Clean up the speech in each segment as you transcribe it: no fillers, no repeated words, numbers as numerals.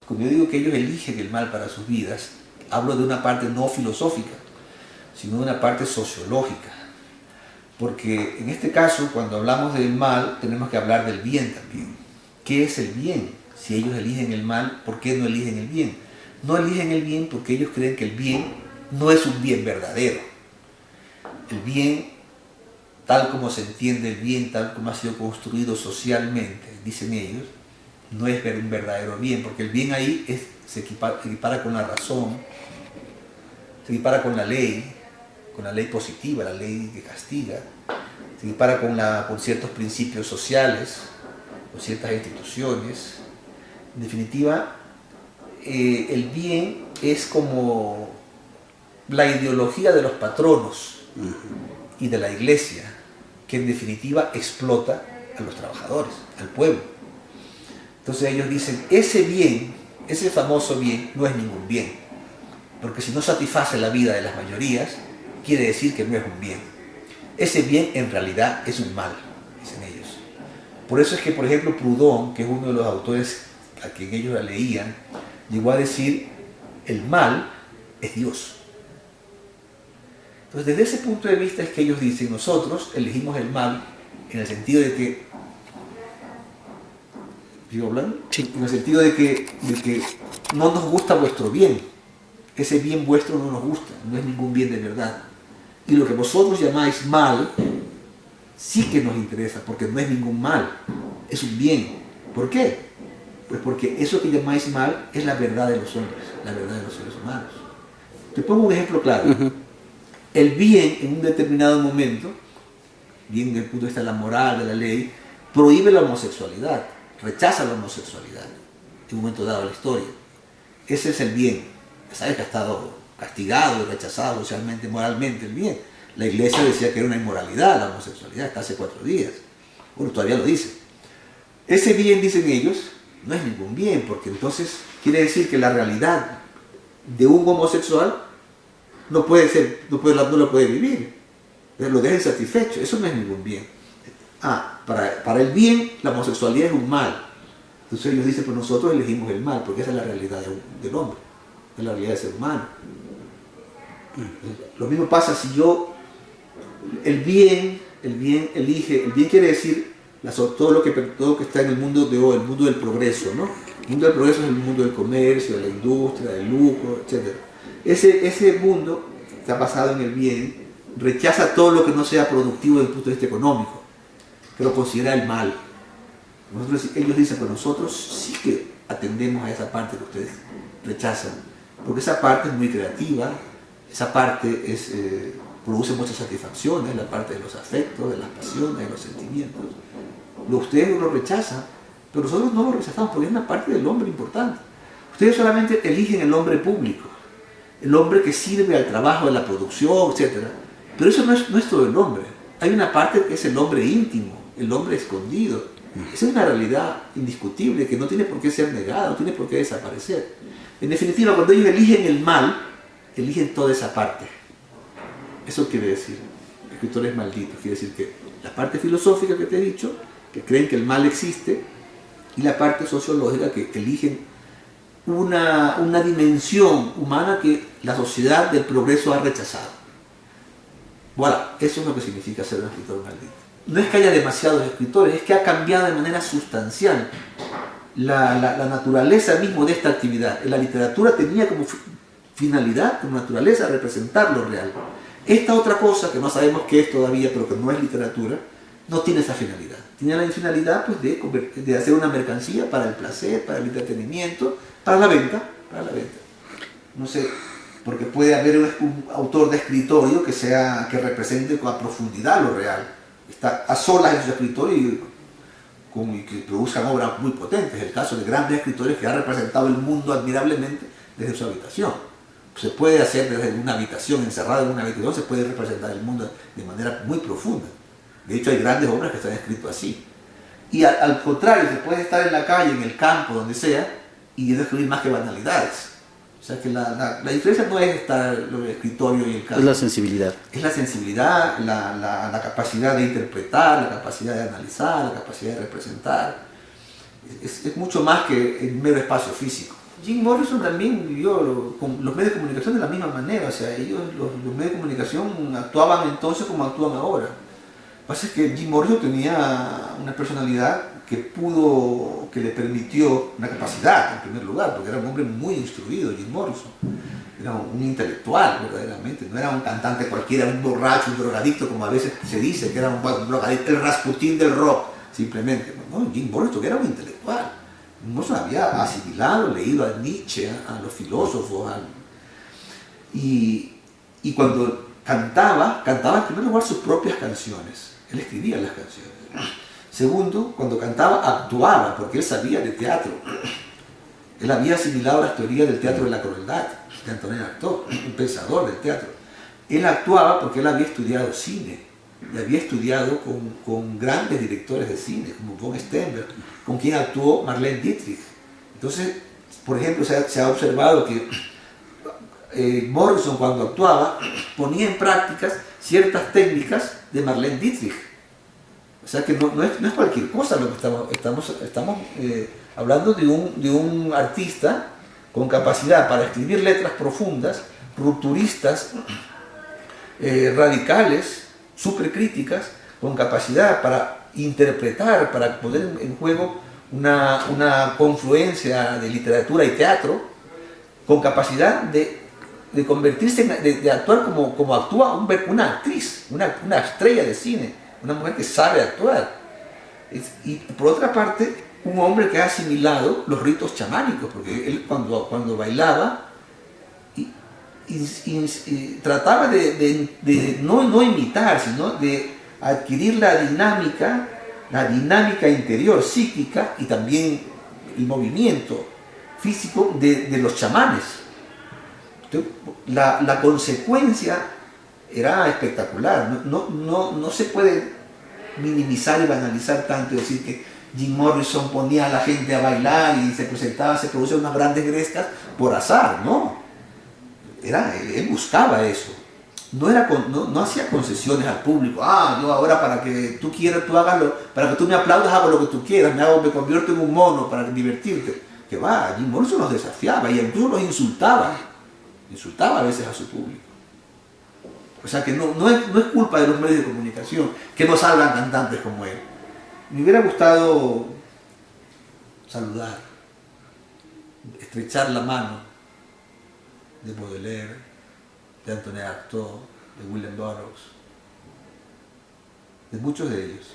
Cuando yo digo que ellos eligen el mal para sus vidas, hablo de una parte no filosófica, sino de una parte sociológica. Porque en este caso, cuando hablamos del mal, tenemos que hablar del bien también. ¿Qué es el bien? Si ellos eligen el mal, ¿por qué no eligen el bien? No eligen el bien porque ellos creen que el bien no es un bien verdadero. El bien, tal como se entiende el bien, tal como ha sido construido socialmente, dicen ellos, no es un verdadero bien, porque el bien ahí se equipara con la razón, se equipara con la ley positiva, la ley que castiga, se equipara con ciertos principios sociales, con ciertas instituciones. En definitiva, el bien es como la ideología de los patronos y de la iglesia, que en definitiva explota a los trabajadores, al pueblo. Entonces ellos dicen, ese bien, ese famoso bien, no es ningún bien. Porque si no satisface la vida de las mayorías, quiere decir que no es un bien. Ese bien en realidad es un mal, dicen ellos. Por eso es que, por ejemplo, Proudhon, que es uno de los autores a quien ellos la leían, llegó a decir, el mal es Dios. Entonces, desde ese punto de vista es que ellos dicen, nosotros elegimos el mal en el sentido de que, ¿sigo hablando? Sí. En el sentido de que no nos gusta vuestro bien. Ese bien vuestro no nos gusta, no es ningún bien de verdad. Y lo que vosotros llamáis mal, sí que nos interesa, porque no es ningún mal, es un bien. ¿Por qué? Pues porque eso que llamáis mal es la verdad de los hombres, la verdad de los seres humanos. Te pongo un ejemplo claro. El bien en un determinado momento, bien desde el punto de vista de la moral, de la ley, prohíbe la homosexualidad, rechaza la homosexualidad en un momento dado de la historia. Ese es el bien. Sabes que ha estado castigado y rechazado socialmente, moralmente el bien. La iglesia decía que era una inmoralidad la homosexualidad hasta hace 4 días. Bueno, todavía lo dice. Ese bien, dicen ellos, no es ningún bien, porque entonces quiere decir que la realidad de un homosexual no puede ser, no lo puede vivir. Lo deja insatisfecho. Eso no es ningún bien. Para el bien, la homosexualidad es un mal. Entonces ellos dicen, pues nosotros elegimos el mal, porque esa es la realidad del hombre, es la realidad del ser humano. Lo mismo pasa si yo, el bien quiere decir todo lo que está en el mundo de hoy, el mundo del progreso, ¿no? El mundo del progreso es el mundo del comercio, de la industria, del lucro, etc. Ese mundo está basado en el bien, rechaza todo lo que no sea productivo desde el punto de vista económico, que lo considera el mal. Ellos dicen, pues nosotros sí que atendemos a esa parte que ustedes rechazan, porque esa parte es muy creativa, esa parte produce muchas satisfacciones, la parte de los afectos, de las pasiones, de los sentimientos. Ustedes lo rechazan, pero nosotros no lo rechazamos porque es una parte del hombre importante. Ustedes solamente eligen el hombre público, el hombre que sirve al trabajo de la producción, etc. Pero eso no es todo el hombre. Hay una parte que es el hombre íntimo, el hombre escondido. Esa es una realidad indiscutible que no tiene por qué ser negada, no tiene por qué desaparecer. En definitiva, cuando ellos eligen el mal, eligen toda esa parte. Eso quiere decir, escritores malditos, quiere decir que la parte filosófica que te he dicho, que creen que el mal existe, y la parte sociológica que eligen una dimensión humana que la sociedad del progreso ha rechazado. Voilà, eso es lo que significa ser un escritor maldito. No es que haya demasiados escritores, es que ha cambiado de manera sustancial la naturaleza mismo de esta actividad. La literatura tenía como finalidad, como naturaleza, representar lo real. Esta otra cosa, que no sabemos qué es todavía, pero que no es literatura, no tiene esa finalidad. Tiene la finalidad pues, de hacer una mercancía para el placer, para el entretenimiento, para la venta. No sé, porque puede haber un autor de escritorio que represente con profundidad lo real. Está a solas en su escritorio y que produzcan obras muy potentes. El caso de grandes escritores que han representado el mundo admirablemente desde su habitación. se puede hacer desde una habitación, encerrado en una habitación, se puede representar el mundo de manera muy profunda. De hecho, hay grandes obras que están escritas así. Y al contrario, se puede estar en la calle, en el campo, donde sea, y no escribir más que banalidades. O sea que la diferencia no es estar en el escritorio y el campo. Es la sensibilidad. Es la sensibilidad, la capacidad de interpretar, la capacidad de analizar, la capacidad de representar. Es mucho más que el mero espacio físico. Jim Morrison también vivió con los medios de comunicación de la misma manera. O sea, ellos, los medios de comunicación actuaban entonces como actúan ahora. Lo que pasa es que Jim Morrison tenía una personalidad que le permitió una capacidad, en primer lugar, porque era un hombre muy instruido, Jim Morrison. Era un intelectual, verdaderamente. No era un cantante cualquiera, un borracho, un drogadicto, como a veces se dice, que era un drogadicto, el Rasputín del rock, simplemente. No, Jim Morrison era un intelectual. Jim Morrison había asimilado, leído a Nietzsche, a los filósofos. Y cuando cantaba en primer lugar sus propias canciones. Él escribía las canciones. Segundo, cuando cantaba, actuaba, porque él sabía de teatro. Él había asimilado las teorías del teatro de la crueldad, de Antonin Artaud, un pensador del teatro. Él actuaba porque él había estudiado cine, y había estudiado con grandes directores de cine, como von Sternberg, con quien actuó Marlene Dietrich. Entonces, por ejemplo, se ha observado que Morrison, cuando actuaba, ponía en prácticas ciertas técnicas de Marlene Dietrich. O sea que no es cualquier cosa lo que estamos hablando de un artista con capacidad para escribir letras profundas, rupturistas, radicales, supercríticas, con capacidad para interpretar, para poner en juego una confluencia de literatura y teatro, con capacidad de convertirse, de actuar como actúa una actriz, una estrella de cine, una mujer que sabe actuar. Y por otra parte, un hombre que ha asimilado los ritos chamánicos, porque él cuando bailaba trataba de no imitar, sino de adquirir la dinámica interior, psíquica, y también el movimiento físico de los chamanes. Entonces, la consecuencia era espectacular. No se puede minimizar y banalizar tanto y decir que Jim Morrison ponía a la gente a bailar y se producían unas grandes grescas por azar, no. Él buscaba eso. No hacía concesiones al público. Yo ahora para que tú quieras, tú hágalo, para que tú me aplaudas hago lo que tú quieras, me convierto en un mono para divertirte. Que va, Jim Morrison los desafiaba y incluso los insultaba a veces a su público. O sea que no es culpa de los medios de comunicación que no salgan cantantes como él. Me hubiera gustado saludar, estrechar la mano de Baudelaire, de Antonin Artaud, de William Burroughs, de muchos de ellos.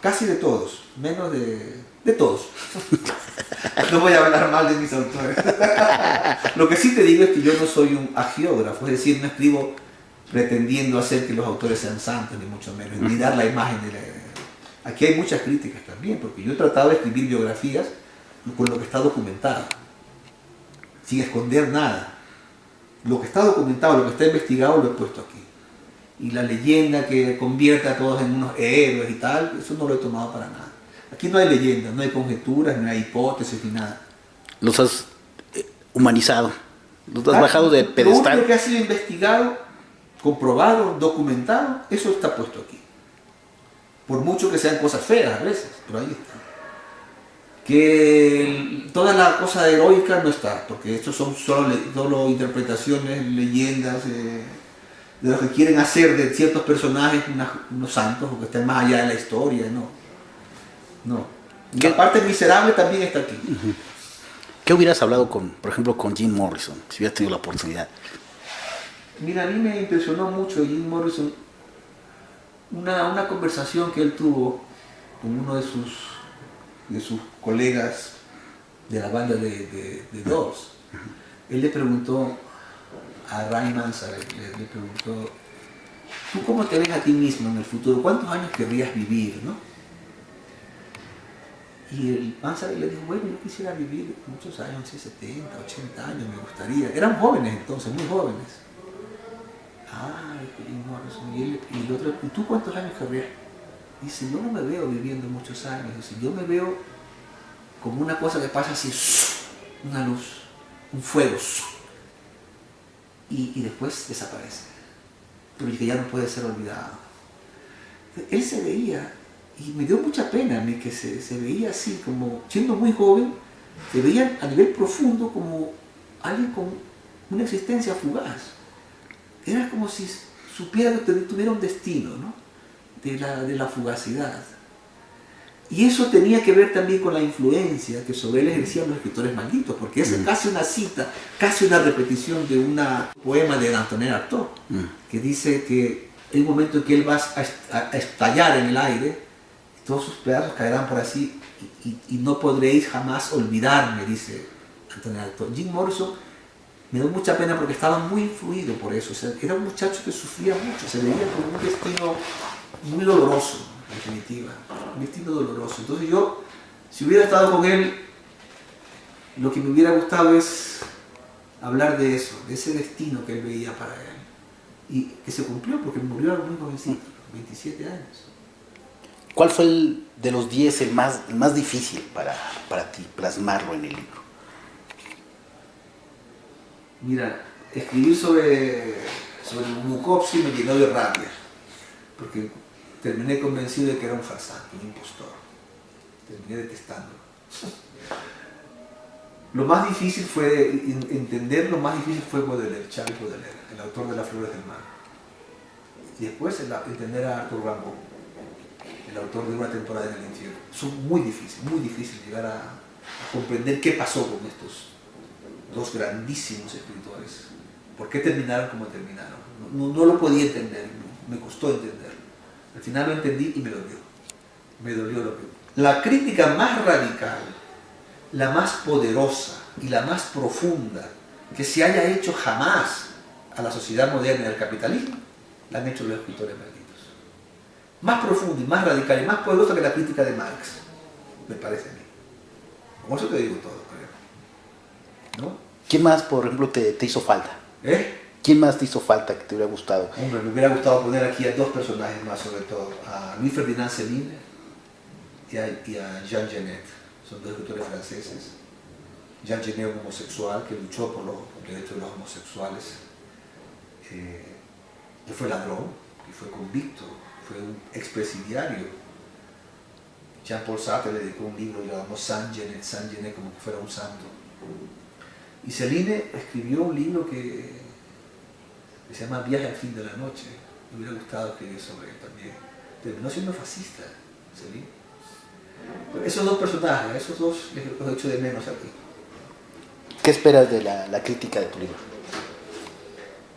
Casi de todos, menos de todos. No voy a hablar mal de mis autores. Lo que sí te digo es que yo no soy un agiógrafo, es decir, no escribo pretendiendo hacer que los autores sean santos, ni mucho menos, ni dar la imagen de la... Aquí hay muchas críticas también, porque yo he tratado de escribir biografías con lo que está documentado, sin esconder nada. Lo que está documentado, lo que está investigado, lo he puesto aquí. Y la leyenda que convierte a todos en unos héroes y tal, eso no lo he tomado para nada. Aquí no hay leyendas, no hay conjeturas, no hay hipótesis ni nada. Los has humanizado, los has bajado de pedestal. Lo único que ha sido investigado, comprobado, documentado, eso está puesto aquí. Por mucho que sean cosas feas a veces, pero ahí está. Que toda la cosa heroica no está, porque estos son solo interpretaciones, leyendas, de lo que quieren hacer de ciertos personajes unos santos, o que estén más allá de la historia, no. Y la parte miserable también está aquí. ¿Qué hubieras hablado por ejemplo, con Jim Morrison, si hubieras tenido la oportunidad? Mira, a mí me impresionó mucho Jim Morrison, una conversación que él tuvo con uno de sus colegas de la banda de Doors. Él le preguntó a Ray Manzarek, le preguntó, ¿tú cómo te ves a ti mismo en el futuro? ¿Cuántos años querrías vivir, no? Y el Mansa le dijo, bueno, yo quisiera vivir muchos años, 70, 80 años, me gustaría. Eran jóvenes entonces, muy jóvenes. Ah, dijo Jim Morrison. Y el otro, ¿y tú cuántos años querrías? Dice, yo no me veo viviendo muchos años. Dice, yo me veo como una cosa que pasa así, una luz, un fuego, y después desaparece. Pero que ya no puede ser olvidado. Él se veía, y me dio mucha pena a mí que se veía así, como siendo muy joven, se veía a nivel profundo como alguien con una existencia fugaz. Era como si supiera que tuviera un destino, ¿no? de la fugacidad. Y eso tenía que ver también con la influencia que sobre él ejercían los escritores malditos, porque es casi una cita, casi una repetición de un poema de Antonin Artaud, que dice que hay un momento en que él va a estallar en el aire, todos sus pedazos caerán por así, y no podréis jamás olvidarme, dice Antonin Artaud. Jim Morrison me dio mucha pena porque estaba muy influido por eso. O sea, era un muchacho que sufría mucho, se veía como un destino muy doloroso, en definitiva, un destino doloroso. Entonces yo, si hubiera estado con él, lo que me hubiera gustado es hablar de eso, de ese destino que él veía para él. Y que se cumplió porque murió a los muy jovencito, 27 años. ¿Cuál fue de los 10 el más difícil para ti, plasmarlo en el libro? Mira, escribir sobre Bukowski me llenó de rabia, porque terminé convencido de que era un farsante, un impostor. Terminé detestándolo. Lo más difícil fue entender, lo más difícil fue Baudelaire, Charles Baudelaire, el autor de Las Flores del Mar. Y después entender a Arthur Rimbaud, el autor de Una temporada en el infierno. Son muy difícil llegar a comprender qué pasó con estos dos grandísimos escritores. ¿Por qué terminaron como terminaron? No lo podía entender, me costó entenderlo. Al final lo entendí y me dolió. Me dolió lo que... La crítica más radical, la más poderosa y la más profunda que se haya hecho jamás a la sociedad moderna y al capitalismo, la han hecho los escritores malditos. Más profunda y más radical y más poderosa que la crítica de Marx, me parece a mí. Con eso te digo todo, creo. ¿No? ¿Quién más, por ejemplo, te hizo falta? ¿Quién más te hizo falta que te hubiera gustado? Hombre, me hubiera gustado poner aquí a dos personajes más, sobre todo, a Louis Ferdinand Céline y a Jean Genet. Son dos escritores franceses. Jean Genet, un homosexual que luchó por los derechos de los homosexuales, que fue ladrón, que fue convicto, fue un expresidiario. Jean-Paul Sartre le dedicó un libro llamado Saint Genet como que fuera un santo. Y Céline escribió un libro que se llama Viaje al fin de la noche. Me hubiera gustado escribir sobre él también. Terminó siendo fascista, Céline. Pero esos dos personajes, esos dos los echo de menos aquí. ¿Qué esperas de la crítica de tu libro?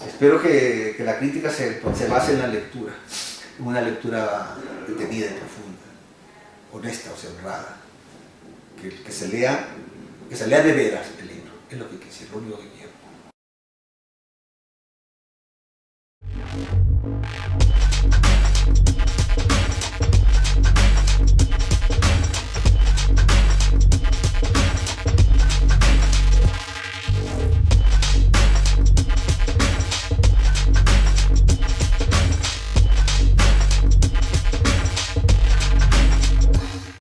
Espero que la crítica se base en la lectura, en una lectura detenida y profunda, honesta, o sea, honrada. Que se lea de veras el libro, es lo que quisiera, lo único que quiero.